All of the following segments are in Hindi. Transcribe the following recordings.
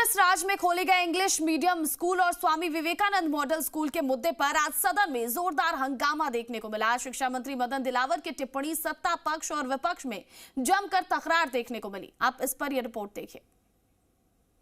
कांग्रेस राज में खोले गए इंग्लिश मीडियम स्कूल और स्वामी विवेकानंद मॉडल स्कूल के मुद्दे पर आज सदन में जोरदार हंगामा देखने को मिला। शिक्षा मंत्री मदन दिलावर की टिप्पणी सत्ता पक्ष और विपक्ष में जमकर तकरार देखने को मिली। आप इस पर यह रिपोर्ट देखिए।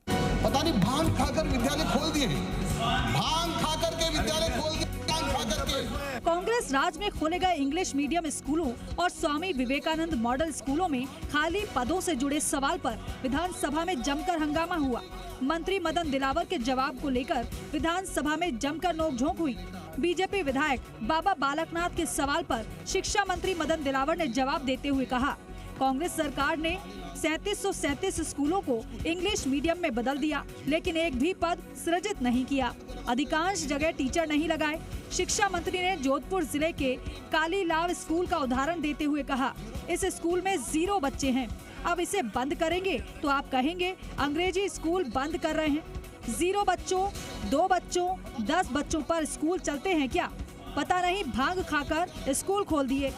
पता नहीं भांग खाकर विद्यालय खोल दिए, भांग खाकर के विद्यालय खोल दिए, भांग खाकर के। कांग्रेस राज में खोले गए इंग्लिश मीडियम स्कूलों और स्वामी विवेकानंद मॉडल स्कूलों में खाली पदों से जुड़े सवाल पर विधानसभा में जमकर हंगामा हुआ। मंत्री मदन दिलावर के जवाब को लेकर विधानसभा में जमकर नोकझोंक हुई। बीजेपी विधायक बाबा बालकनाथ के सवाल पर शिक्षा मंत्री मदन दिलावर ने जवाब देते हुए कहा, कांग्रेस सरकार ने 3737 स्कूलों को इंग्लिश मीडियम में बदल दिया, लेकिन एक भी पद सृजित नहीं किया। अधिकांश जगह टीचर नहीं लगाए। शिक्षा मंत्री ने जोधपुर जिले के कालीलाव स्कूल का उदाहरण देते हुए कहा, इस स्कूल में 0 बच्चे हैं। अब इसे बंद करेंगे तो आप कहेंगे अंग्रेजी स्कूल बंद कर रहे हैं। 0 बच्चों, 2 बच्चों, 10 बच्चों पर स्कूल चलते हैं क्या? पता नहीं भांग खाकर स्कूल खोल दिए।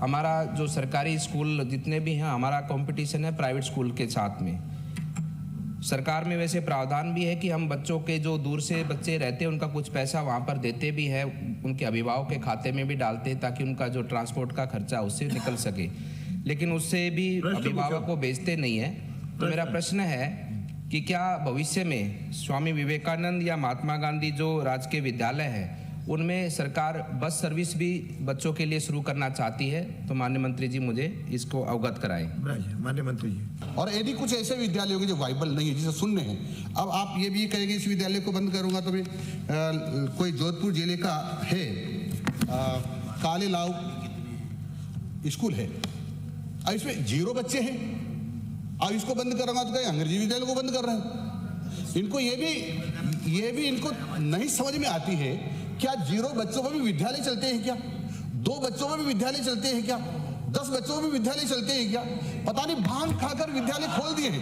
हमारा जो सरकारी स्कूल जितने भी हैं, हमारा कंपटीशन है प्राइवेट स्कूल के साथ में। सरकार में वैसे प्रावधान भी है कि हम बच्चों के जो दूर से बच्चे रहते हैं उनका कुछ पैसा वहाँ पर देते भी है, उनके अभिभावक के खाते में भी डालते हैं ताकि उनका जो ट्रांसपोर्ट का खर्चा उससे निकल सके, लेकिन उससे भी अभिभावक को बेचते नहीं है। तो मेरा प्रश्न है कि क्या भविष्य में स्वामी विवेकानंद या महात्मा गांधी जो राजकीय विद्यालय है उनमें सरकार बस सर्विस भी बच्चों के लिए शुरू करना चाहती है? तो माननीय मंत्री जी मुझे इसको अवगत कराएं। माननीय मंत्री जी। और यदि कुछ ऐसे विद्यालय होंगे जो वाइबल नहीं है, जिसे सुनने हैं, अब आप ये भी कहेंगे इस विद्यालय को बंद करूंगा तो मैं कोई जोधपुर जिले का है कालीलाव स्कूल है, अब इसमें 0 बच्चे हैं, अब इसको बंद करूंगा तो कहीं अंग्रेजी विद्यालय को बंद कर रहे हैं। इनको ये भी इनको नहीं समझ में आती है, क्या 0 बच्चों पर भी विद्यालय चलते हैं क्या? 2 बच्चों पर भी विद्यालय चलते हैं क्या? 10 बच्चों पर भी विद्यालय चलते हैं क्या? पता नहीं भांग खाकर विद्यालय खोल दिए हैं,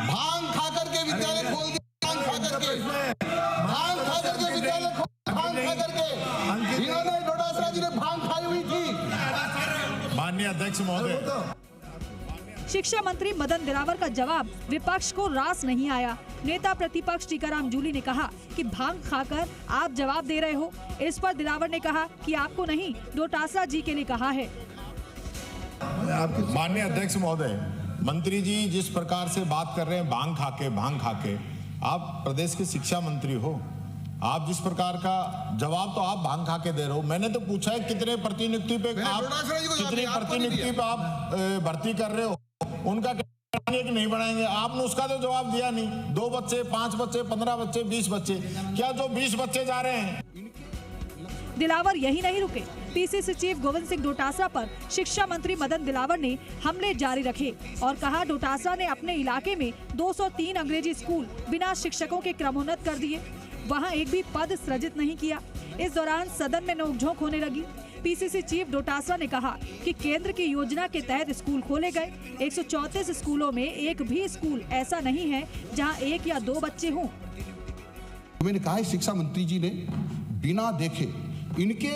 भांग खाकर के विद्यालय खोल दिए, भांग खाकर के विद्यालय भांग खाकर के इन्होंने डोटासरा जी ने भांग खाई हुई थी। माननीय अध्यक्ष महोदय, शिक्षा मंत्री मदन दिलावर का जवाब विपक्ष को रास नहीं आया। नेता प्रतिपक्ष टीकाराम जूली ने कहा कि भांग खाकर आप जवाब दे रहे हो। इस पर दिलावर ने कहा कि आपको नहीं, डोटासरा जी के लिए कहा है। माननीय अध्यक्ष महोदय, मंत्री जी जिस प्रकार से बात कर रहे हैं भांग खाके, आप प्रदेश के शिक्षा मंत्री हो, आप जिस प्रकार का जवाब तो आप भांग खा के दे रहे हो। मैंने तो पूछा है कितने प्रतिनियुक्ति पे आप भर्ती कर रहे हो, उनका कि नहीं बढ़ाएंगे। आपने उसका तो जवाब दिया नहीं। 2 बच्चे, 5 बच्चे, 15 बच्चे, 20 बच्चे, क्या जो 20 बच्चे जा रहे हैं? दिलावर यही नहीं रुके। पीसीसी चीफ गोविंद सिंह डोटासरा पर शिक्षा मंत्री मदन दिलावर ने हमले जारी रखे और कहा, डोटासरा ने अपने इलाके में 203 अंग्रेजी स्कूल बिना शिक्षकों के क्रमोन्नत कर दिए, वहां एक भी पद सृजित नहीं किया। इस दौरान सदन में नोकझोंक होने लगी। पीसीसी चीफ डोटासरा ने कहा कि केंद्र की योजना के तहत स्कूल खोले गए। 134 स्कूलों में एक भी स्कूल ऐसा नहीं है जहां 1 या 2 बच्चे हों। मैंने कहा है शिक्षा मंत्री जी ने बिना देखे इनके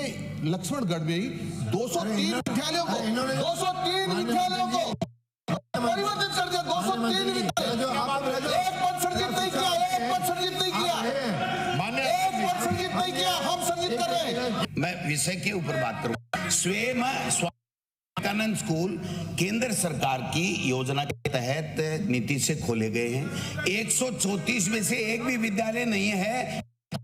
लक्ष्मणगढ़ में ही 203 विद्यालयों को परिवर्तित कर दिया। 203 विद्यालय, एक पद सृजित नहीं किया, एक पद सृजित नहीं किया, एक पद सृजित नहीं किया, हम सृजित कर रहे हैं। मैं विषय के ऊपर बात करूं। स्वयं विवेकानंद स्कूल केंद्र सरकार की योजना के तहत नीति से खोले गए हैं। 134 में से एक भी विद्यालय नहीं है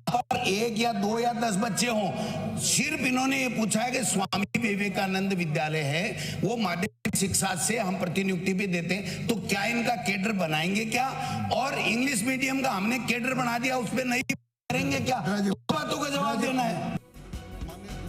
पर 1 या 2 या 10 बच्चे हों। सिर्फ इन्होंने ये पूछा है कि स्वामी विवेकानंद विद्यालय है, वो माध्यमिक शिक्षा से हम प्रतिनियुक्ति भी देते हैं, तो क्या इनका कैडर बनाएंगे क्या? और इंग्लिश मीडियम का हमने कैडर बना दिया, उस पर नहीं करेंगे क्या? बातों का जवाब देना है।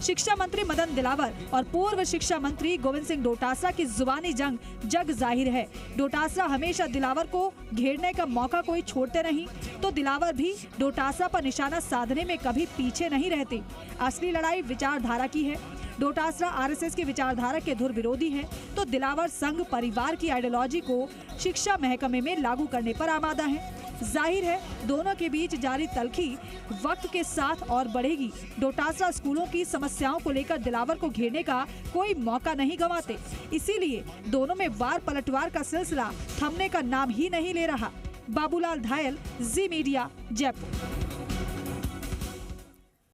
शिक्षा मंत्री मदन दिलावर और पूर्व शिक्षा मंत्री गोविंद सिंह डोटासरा की जुबानी जंग जग जाहिर है। डोटासरा हमेशा दिलावर को घेरने का मौका कोई छोड़ते नहीं, तो दिलावर भी डोटासरा पर निशाना साधने में कभी पीछे नहीं रहते। असली लड़ाई विचारधारा की है। डोटासरा आरएसएस की विचारधारा के धुर विरोधी हैं, तो दिलावर संघ परिवार की आइडियोलॉजी को शिक्षा महकमे में लागू करने पर आमादा है। जाहिर है दोनों के बीच जारी तल्खी वक्त के साथ और बढ़ेगी। डोटासरा स्कूलों की समस्याओं को लेकर दिलावर को घेरने का कोई मौका नहीं गंवाते, इसीलिए दोनों में वार पलटवार का सिलसिला थमने का नाम ही नहीं ले रहा। बाबूलाल धायल, जी मीडिया, जयपुर।